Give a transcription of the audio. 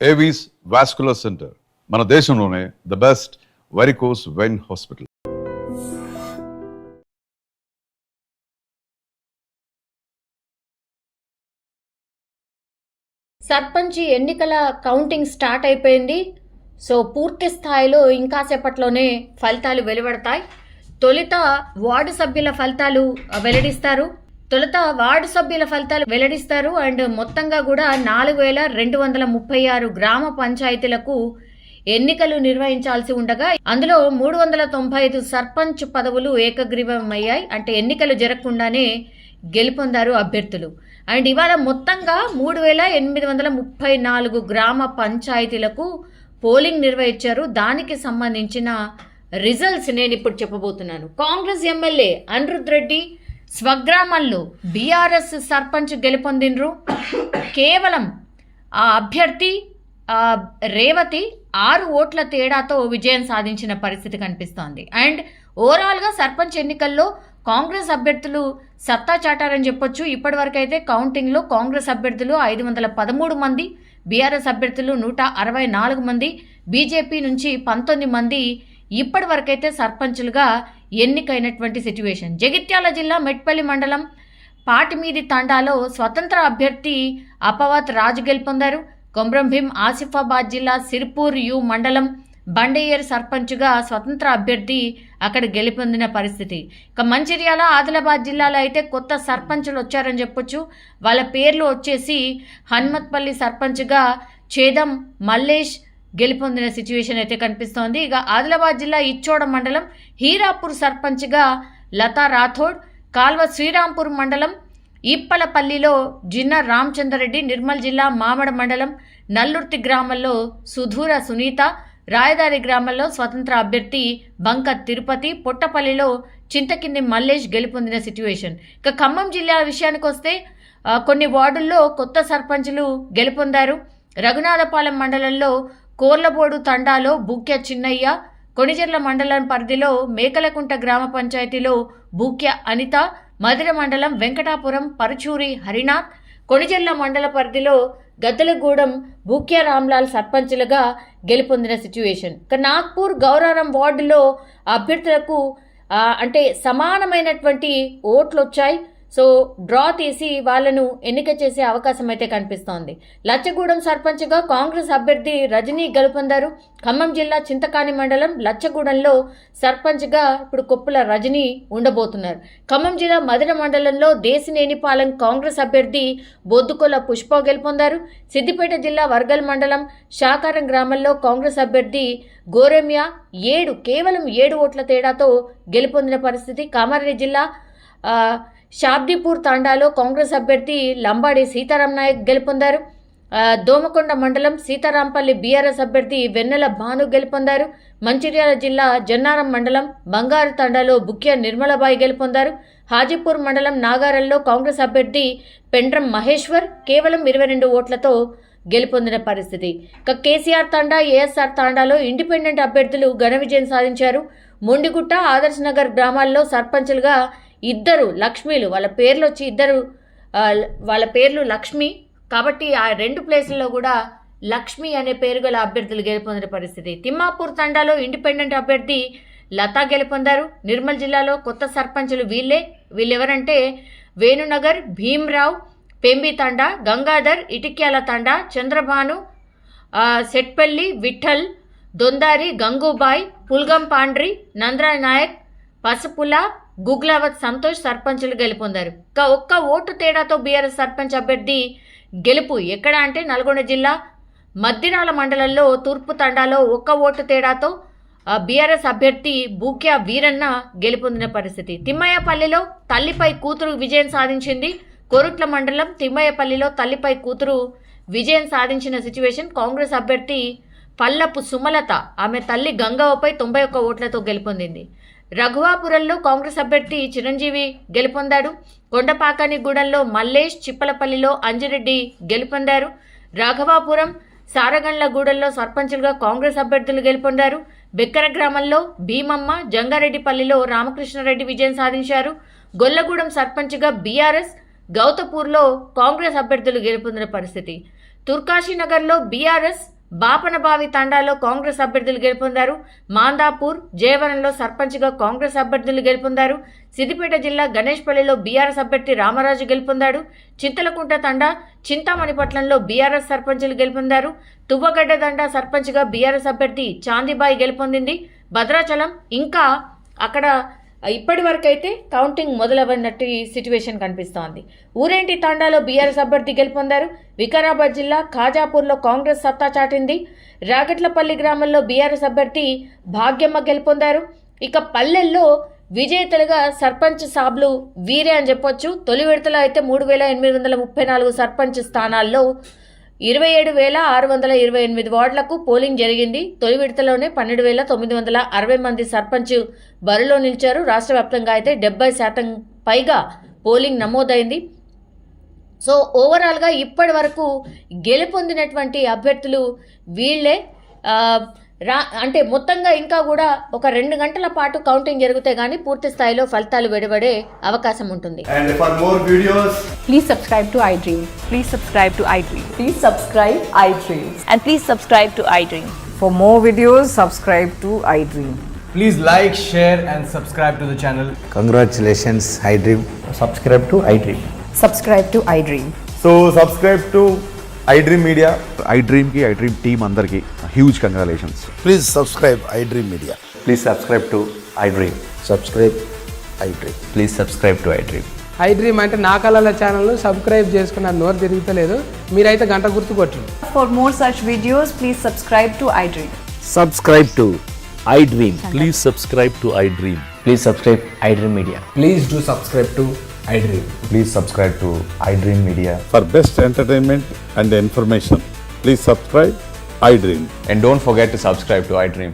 Avis vascular centre మన దేశంలోనే the best varicose vein hospital. సర్పంచి ఎన్నికల కౌంటింగ్ స్టార్ట్ అయిపోయింది. సో పూర్తి స్థాయిలో ఇంకా సేపట్లోనే ఫలితాలు వెలువడతాయి. తొలుత వార్డు సభ్యుల ఫలితాలు వెల్లడిస్తారు అండ్ మొత్తంగా కూడా 4236 గ్రామ పంచాయతీలకు ఎన్నికలు నిర్వహించాల్సి ఉండగా అందులో 395 సర్పంచ్ పదవులు ఏకగ్రీవమయ్యాయి. అంటే ఎన్నికలు జరగకుండానే గెలుపొందారు అభ్యర్థులు. అండ్ ఇవాళ మొత్తంగా 3834 గ్రామ పంచాయతీలకు పోలింగ్ నిర్వహించారు. దానికి సంబంధించిన రిజల్ట్స్ నేను ఇప్పుడు చెప్పబోతున్నాను. కాంగ్రెస్ ఎమ్మెల్యే అనిరుద్ రెడ్డి స్వగ్రామంలో బీఆర్ఎస్ సర్పంచ్ గెలుపొందినరు. కేవలం ఆ అభ్యర్థి రేవతి 6 ఓట్ల తేడాతో విజయం సాధించిన పరిస్థితి కనిపిస్తోంది. అండ్ ఓవరాల్గా సర్పంచ్ ఎన్నికల్లో కాంగ్రెస్ అభ్యర్థులు సత్తా చాటారని చెప్పొచ్చు. ఇప్పటి వరకు అయితే కౌంటింగ్లో కాంగ్రెస్ అభ్యర్థులు 513 మంది, బీఆర్ఎస్ అభ్యర్థులు 164 మంది, బీజేపీ నుంచి 19 మంది ఇప్పటి వరకైతే సర్పంచులుగా ఎన్నికైనటువంటి సిచ్యువేషన్. జగిత్యాల జిల్లా మెట్పల్లి మండలం పాటిమీది తండాలో స్వతంత్ర అభ్యర్థి అపవత్ రాజు గెలుపొందారు. కొమ్రంభీం ఆసిఫాబాద్ జిల్లా సిర్పూర్ యు మండలం బండేయర్ సర్పంచ్గా స్వతంత్ర అభ్యర్థి అక్కడ గెలుపొందిన పరిస్థితి. ఇక మంచిర్యాల ఆదిలాబాద్ జిల్లాలో అయితే కొత్త సర్పంచులు వచ్చారని చెప్పొచ్చు. వాళ్ళ పేర్లు వచ్చేసి హన్మత్పల్లి సర్పంచ్గా చేదం మల్లేష్ గెలుపొందిన సిచ్యువేషన్ అయితే కనిపిస్తోంది. ఇక ఆదిలాబాద్ జిల్లా ఇచ్చోడ మండలం హీరాపూర్ సర్పంచ్గా లతా రాథోడ్, కాల్వ శ్రీరాంపూర్ మండలం ఈప్పలపల్లిలో జిన్నా రామచంద్రరెడ్డి, నిర్మల్ జిల్లా మామడ మండలం నల్లుర్తి గ్రామంలో సుధూర సునీత, రాయదారి గ్రామంలో స్వతంత్ర అభ్యర్థి బంక తిరుపతి, పొట్టపల్లిలో చింతకింది మల్లేష్ గెలుపొందిన సిచ్యువేషన్. ఇక ఖమ్మం జిల్లా విషయానికి వస్తే కొన్ని వార్డుల్లో కొత్త సర్పంచులు గెలుపొందారు. రఘునాథపాలెం మండలంలో కోర్లబోడు తండాలో బూక్య చిన్నయ్య, కొణిజర్ల మండలం పరిధిలో మేకలకుంట గ్రామ పంచాయతీలో బూక్య అనిత, మధిర మండలం వెంకటాపురం పరుచూరి హరినాథ్, కొణిజర్ల మండల పరిధిలో గద్దలగూడెం బూక్య రామ్లాల్ సర్పంచులుగా గెలుపొందిన సిచ్యువేషన్. ఇక నాగ్పూర్ గౌరారం వార్డులో అభ్యర్థులకు అంటే సమానమైనటువంటి ఓట్లు వచ్చాయి. సో డ్రా తీసి వాళ్ళను ఎన్నిక చేసే అవకాశం అయితే కనిపిస్తోంది. లచ్చగూడెం సర్పంచ్గా కాంగ్రెస్ అభ్యర్థి రజనీ గెలుపొందారు. ఖమ్మం జిల్లా చింతకాని మండలం లచ్చగూడెంలో సర్పంచ్గా ఇప్పుడు కొప్పుల రజనీ ఉండబోతున్నారు. ఖమ్మం జిల్లా మధిర మండలంలో దేశినేనిపాలెం కాంగ్రెస్ అభ్యర్థి బొద్దుకొల పుష్ప గెలుపొందారు. సిద్దిపేట జిల్లా వర్గల్ మండలం షాకారం గ్రామంలో కాంగ్రెస్ అభ్యర్థి గోరెమియా కేవలం 7 ఓట్ల తేడాతో గెలుపొందిన పరిస్థితి. కామారెడ్డి జిల్లా షాబ్దీపూర్ తాండాలో కాంగ్రెస్ అభ్యర్థి లంబాడి సీతారాం నాయక్ గెలుపొందారు. దోమకొండ మండలం సీతారాంపల్లి బీఆర్ఎస్ అభ్యర్థి వెన్నెల భాను గెలుపొందారు. మంచిర్యాల జిల్లా జన్నారం మండలం బంగారు తాండాలో బుక్య నిర్మలబాయి గెలుపొందారు. హాజీపూర్ మండలం నాగారంలో కాంగ్రెస్ అభ్యర్థి పెండ్రం మహేశ్వర్ కేవలం 22 ఓట్లతో గెలుపొందిన పరిస్థితి. ఇక కేసీఆర్ తాండా ఏఎస్ఆర్ తాండాలో ఇండిపెండెంట్ అభ్యర్థులు ఘన విజయం సాధించారు. మొండిగుట్ట ఆదర్శ్ నగర్ గ్రామాల్లో సర్పంచులుగా 2 లక్ష్మీలు, వాళ్ళ పేర్లు లక్ష్మి కాబట్టి ఆ 2 ప్లేసుల్లో కూడా లక్ష్మి అనే పేరు గల అభ్యర్థులు గెలుపొందిన పరిస్థితి. తిమ్మాపూర్ తండాలో ఇండిపెండెంట్ అభ్యర్థి లతా గెలుపొందారు. నిర్మల్ జిల్లాలో కొత్త సర్పంచులు వీళ్ళెవరంటే వేణునగర్ భీమ్రావ్, పెంబి తండా, గంగాధర్, ఇటిక్యాల తండా, చంద్రభాను, సెట్పల్లి విఠల్, దొందారి గంగూబాయ్, పుల్గం పాండ్రి, నంద్రాయ్ నాయక్, పసుపుల, గుగ్లావత్ సంతోష్ సర్పంచులు గెలుపొందారు. ఒక్క ఓటు తేడాతో బీఆర్ఎస్ సర్పంచ్ అభ్యర్థి గెలుపు ఎక్కడ అంటే నల్గొండ జిల్లా మద్దిరాల మండలంలో తూర్పు తండాలో 1 ఓటు తేడాతో బీఆర్ఎస్ అభ్యర్థి బూక్య వీరన్న గెలుపొందిన పరిస్థితి. తిమ్మయ్యపల్లిలో తల్లిపై కూతురు విజయం సాధించింది. కోరుట్ల మండలం తిమ్మయ్యపల్లిలో తల్లిపై కూతురు విజయం సాధించిన సిచ్యువేషన్. కాంగ్రెస్ అభ్యర్థి పల్లపు సుమలత ఆమె తల్లి గంగవ్వపై 91 ఓట్లతో గెలుపొందింది. రఘువాపురంలో కాంగ్రెస్ అభ్యర్థి చిరంజీవి గెలుపొందాడు. కొండపాకానిగూడెంలో మల్లేష్, చిప్పలపల్లిలో అంజిరెడ్డి గెలుపొందారు. రాఘవాపురం సారగండ్లగూడెంలో సర్పంచులుగా కాంగ్రెస్ అభ్యర్థులు గెలుపొందారు. బెక్కర గ్రామంలో భీమమ్మ, జంగారెడ్డిపల్లిలో రామకృష్ణారెడ్డి విజయం సాధించారు. గొల్లగూడెం సర్పంచ్గా బీఆర్ఎస్, గౌతపూర్లో కాంగ్రెస్ అభ్యర్థులు గెలుపొందిన పరిస్థితి. తుర్కాశీనగర్లో బీఆర్ఎస్, బాపనబావి తండాలో కాంగ్రెస్ అభ్యర్థులు గెలుపొందారు. మాందాపూర్, జయవరంలో సర్పంచ్గా కాంగ్రెస్ అభ్యర్థులు గెలుపొందారు. సిద్దిపేట జిల్లా గణేష్పల్లిలో బీఆర్ఎస్ అభ్యర్థి రామరాజు గెలుపొందాడు. చింతలకుంట తండా, చింతామణిపట్నంలో బీఆర్ఎస్ సర్పంచులు గెలుపొందారు. తువ్వగడ్డ తండా సర్పంచ్గా బీఆర్ఎస్ అభ్యర్థి చాందిబాయి గెలుపొందింది. భద్రాచలం ఇంకా అక్కడ ఇప్పటి వరకు అయితే కౌంటింగ్ మొదలవన్నట్టు సిచ్యువేషన్ కనిపిస్తోంది. ఊరేంటి తాండాలో బీఆర్ఎస్ అభ్యర్థి గెలుపొందారు. వికారాబాద్ జిల్లా ఖాజాపూర్లో కాంగ్రెస్ సత్తా చాటింది. రాగట్లపల్లి గ్రామంలో బీఆర్ఎస్ అభ్యర్థి భాగ్యమ్మ గెలుపొందారు. ఇక పల్లెల్లో విజేతలుగా సర్పంచ్ సాబ్లు వీరే అని చెప్పొచ్చు. తొలి విడతలో అయితే 3,834 సర్పంచ్ స్థానాల్లో 27,628 వార్డులకు పోలింగ్ జరిగింది. తొలి విడతలోనే 12,960 మంది సర్పంచ్ బరిలో నిలిచారు. రాష్ట్ర వ్యాప్తంగా అయితే 70% పైగా పోలింగ్ నమోదైంది. సో ఓవరాల్గా ఇప్పటి వరకు గెలుపొందినటువంటి అభ్యర్థులు వీళ్ళే. అంటే మొత్తంగా ఇంకా కూడా ఒక 2 గంటల పాటు కౌంటింగ్ జరిగితే గానీ పూర్తి స్థాయిలో ఫలితాలు వెలువడే అవకాశం ఉంటుంది. And for more videos, please subscribe to iDream. Please subscribe to iDream. Please subscribe iDream. And please subscribe to iDream. For more videos, subscribe to iDream. please like, share and subscribe to the channel. Congratulations, iDream. Subscribe to iDream. Subscribe to iDream. So subscribe to iDream Media. iDream की iDream team अंदर की huge congratulations. Please subscribe iDream Media. Please subscribe to iDream. Subscribe iDream. Please subscribe to iDream. iDream అంటే నా కళల channel subscribe చేసుకున్న నోరు తిరుగుతలేదు. మీరైతే గంట గుర్తు కొట్టండి. For more such videos, please subscribe to iDream. Subscribe to iDream. Please subscribe to iDream. Please subscribe iDream Media. Please do subscribe to iDream. Please subscribe to iDream Media. For best entertainment and information, please subscribe iDream. And don't forget to subscribe to iDream.